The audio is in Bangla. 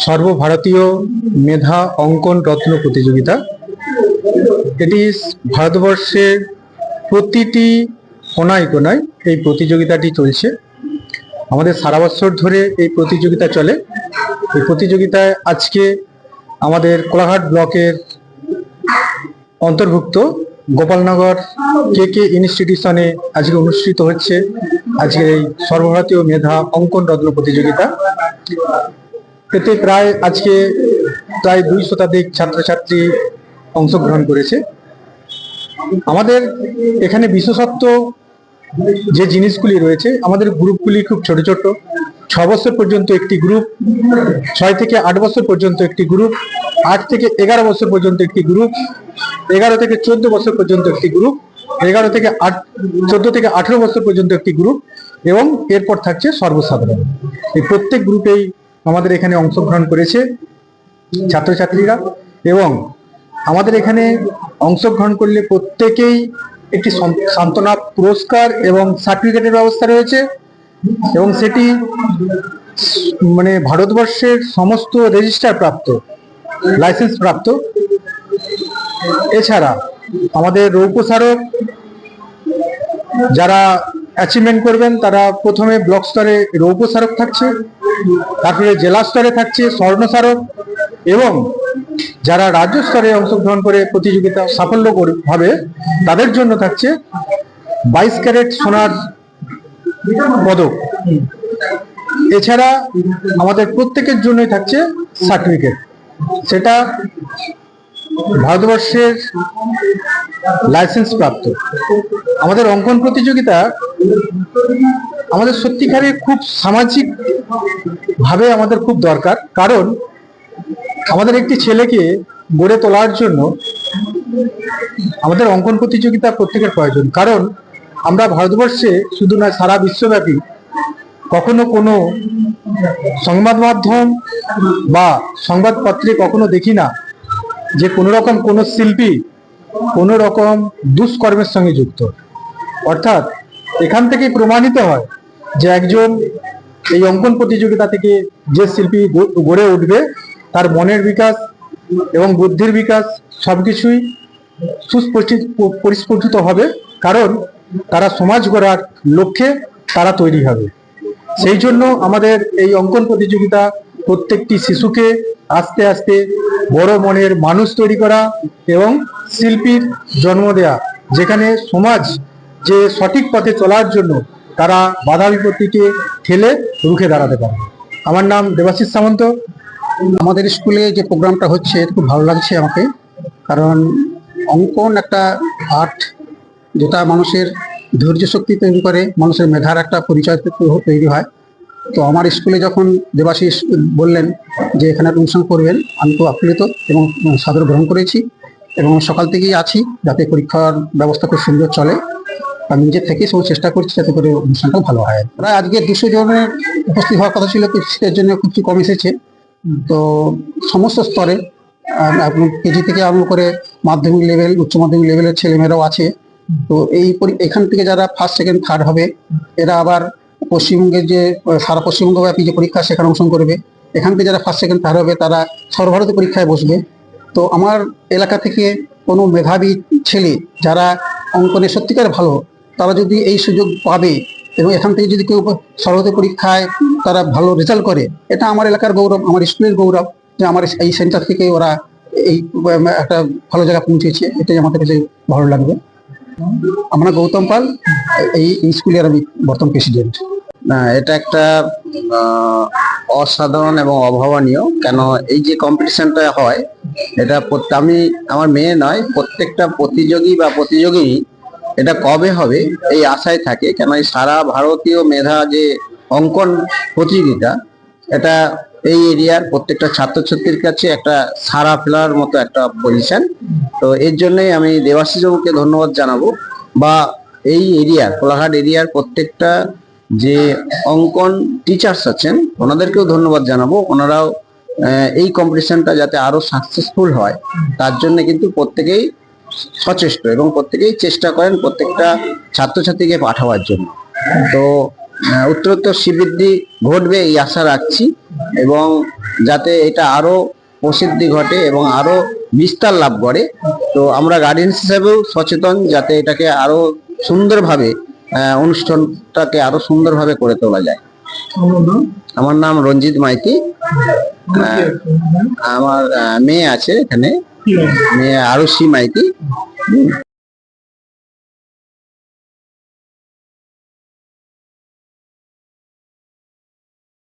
সর্বভারতীয় মেধা অঙ্কন রত্ন প্রতিযোগিতা। এটি ভারতবর্ষের প্রতিটি কোনায় কোনায় এই প্রতিযোগিতাটি চলছে। আমাদের সারা বছর ধরে এই প্রতিযোগিতা চলে। এই প্রতিযোগিতায় আজকে আমাদের কোলাঘাট ব্লকের অন্তর্ভুক্ত গোপালনগর কে ইনস্টিটিউশনে আজকে অনুষ্ঠিত হচ্ছে আজকের এই সর্বভারতীয় মেধা অঙ্কন রত্ন প্রতিযোগিতা। এতে আজকে প্রায় 2 শতাধিক ছাত্রছাত্রী অংশগ্রহণ করেছে। আমাদের এখানে বিশেষত্ব যে জিনিসগুলি রয়েছে, আমাদের গ্রুপগুলি খুব ছোট ছোট। 6 বছর পর্যন্ত একটি গ্রুপ, 6 থেকে 8 বছর পর্যন্ত একটি গ্রুপ, 8 থেকে 11 বছর পর্যন্ত একটি গ্রুপ, 11 থেকে 14 বছর পর্যন্ত একটি গ্রুপ, 14 থেকে 18 বছর পর্যন্ত একটি গ্রুপ, এবং এরপর থাকছে সর্বসাধারণ। এই প্রত্যেক গ্রুপেই আমাদের এখানে অংশগ্রহণ করেছে ছাত্রছাত্রীরা, এবং আমাদের এখানে অংশগ্রহণ করলে প্রত্যেকেই একটি সান্ত্বনা পুরস্কার এবং সার্টিফিকেটের ব্যবস্থা রয়েছে, এবং সেটি ভারতবর্ষের সমস্ত রেজিস্টার প্রাপ্ত, লাইসেন্স প্রাপ্ত। এছাড়া আমাদের রৌপ্য স্মারক, যারা অ্যাচিভমেন্ট করবেন তারা প্রথমে ব্লক স্তরে রৌপ্য স্মারক থাকছে, তারপরে জেলা স্তরে থাকছে স্বর্ণ স্মারক, এবং যারা রাজ্য স্তরে অংশগ্রহণ করে প্রতিযোগিতা সাফল্য হবে তাদের জন্য থাকছে 22 ক্যারেট সোনার পদক। এছাড়া আমাদের প্রত্যেকের জন্যই থাকছে সার্টিফিকেট, সেটা ভারতবর্ষের লাইসেন্স প্রাপ্ত। আমাদের অঙ্কন প্রতিযোগিতা আমাদের সত্যিকারে খুব সামাজিক ভাবে আমাদের খুব দরকার, কারণ আমাদের একটি ছেলেকে গড়ে তোলার জন্য আমাদের অঙ্কন প্রতিযোগিতা প্রত্যেকের প্রয়োজন। কারণ আমরা ভারতবর্ষে শুধু নয়, সারা বিশ্বব্যাপী কখনো কোনো সংবাদ মাধ্যম বা সংবাদপত্রে কখনো দেখি না যে কোনো রকম কোনো শিল্পী কোনো রকম দুষ্কর্মের সঙ্গে যুক্ত। অর্থাৎ এখান থেকেই প্রমাণিত হয় যে একজন এই অঙ্কন প্রতিযোগিতা থেকে যে শিল্পী গড়ে উঠবে তার মনের বিকাশ এবং বুদ্ধির বিকাশ সবকিছুই সুস্পষ্ট হবে, কারণ তারা সমাজ গড়ার লক্ষ্যে তারা তৈরি হবে। সেই জন্য আমাদের এই অঙ্কন প্রতিযোগিতা প্রত্যেকটি শিশুকে আস্তে আস্তে বড় মনের মানুষ তৈরি করা এবং শিল্পীর জন্ম দেয়া, যেখানে সমাজ যে সঠিক পথে চলার জন্য তারা বাধা বিপত্তিকে ঠেলে রুখে দাঁড়াতে পারে। আমার নাম দেবাশিস সামন্ত। আমাদের স্কুলে যে প্রোগ্রামটা হচ্ছে খুব ভালো লাগছে আমাকে, কারণ অঙ্কন একটা আর্ট যেটা মানুষের ধৈর্য শক্তি তৈরি করে, মানুষের মেধার একটা পরিচয় তৈরি হয়। তো আমার স্কুলে যখন দেবাশিস বললেন যে এখানে অনুষ্ঠান করবেন, আমি খুব আপ্লুত এবং সাদর গ্রহণ করেছি, এবং সকাল থেকেই আছি যাতে পরীক্ষার ব্যবস্থা খুব সুন্দর চলে। আমি নিজের থেকেই সব চেষ্টা করছি যাতে করে অনুষ্ঠানটা ভালো হয়। প্রায় আজকে 200 জনের উপস্থিত হওয়ার কথা ছিল, শীতের জন্য কিছু কম এসেছে। তো সমস্ত স্তরে কেজি থেকে আরম্ভ করে মাধ্যমিক লেভেল, উচ্চ মাধ্যমিক লেভেলের ছেলেমেয়েরাও আছে। তো এখান থেকে যারা ফার্স্ট সেকেন্ড থার্ড হবে, এরা আবার পশ্চিমবঙ্গের যে সারা পশ্চিমবঙ্গব্যাপী যে পরীক্ষা সেখানে অংশগ্রহণ করবে। এখান থেকে যারা ফার্স্ট সেকেন্ড থার্ড হবে তারা সর্বভারতীয় পরীক্ষায় বসবে। তো আমার এলাকা থেকে কোনো মেধাবী ছেলে যারা অঙ্কনে সত্যিকার ভালো, তারা যদি এই সুযোগ পাবে এবং এখান থেকে যদি কেউ সর্বভারতীয় পরীক্ষায় তারা ভালো রেজাল্ট করে, এটা আমার এলাকার গৌরব, আমার স্কুলের গৌরব যে আমার এই সেন্টার থেকে ওরা এই একটা ভালো জায়গায় পৌঁছেছে। এটাই আমাদের কাছে ভালো লাগবে। আমরা গৌতম পাল, এই স্কুলের আমি বর্তমান প্রেসিডেন্ট। না, এটা একটা অসাধারণ এবং অভাবনীয়। কেন এই যে কম্পিটিশনটা হয়, এটা আমি আমার মেয়ে নয়, প্রত্যেকটা প্রতিযোগী বা প্রতিযোগী এটা কবে হবে এই আশায় থাকে। কেন এই সারা ভারতীয় মেধা যে অঙ্কন প্রতিযোগিতা, এটা এই এরিয়ার প্রত্যেকটা ছাত্রছাত্রীর কাছে একটা সারা ফেলার মতো একটা পজিশন। তো এর জন্যই আমি দেবাশিস বাবুকে ধন্যবাদ জানাবো, বা এই এরিয়ার কোলাঘাট এরিয়ার প্রত্যেকটা যে অঙ্কন টিচার্স আছেন ওনাদেরকেও ধন্যবাদ জানাবো। ওনারাও এই কম্পিটিশনটা যাতে আরো সাকসেসফুল হয় তার জন্য কিন্তু প্রত্যেকেই সচেষ্ট এবং প্রত্যেকেই চেষ্টা করেন প্রত্যেকটা ছাত্রছাত্রীকে পাঠাবার জন্য। তো উত্তরোত্তর শ্রীবৃদ্ধি ঘটবে এই আশা রাখছি, এবং যাতে এটা আরো প্রসিদ্ধি ঘটে এবং আরো বিস্তার লাভ করে। তো আমরা গার্ডিয়ান হিসেবেও সচেতন যাতে এটাকে আরো সুন্দরভাবে অনুষ্ঠানটাকে আরো সুন্দরভাবে করে তোলা যায়। আমার নাম রঞ্জিত মাইতি। আমার মেয়ে আছে এখানে, মেয়ে আরুষি মাইতি।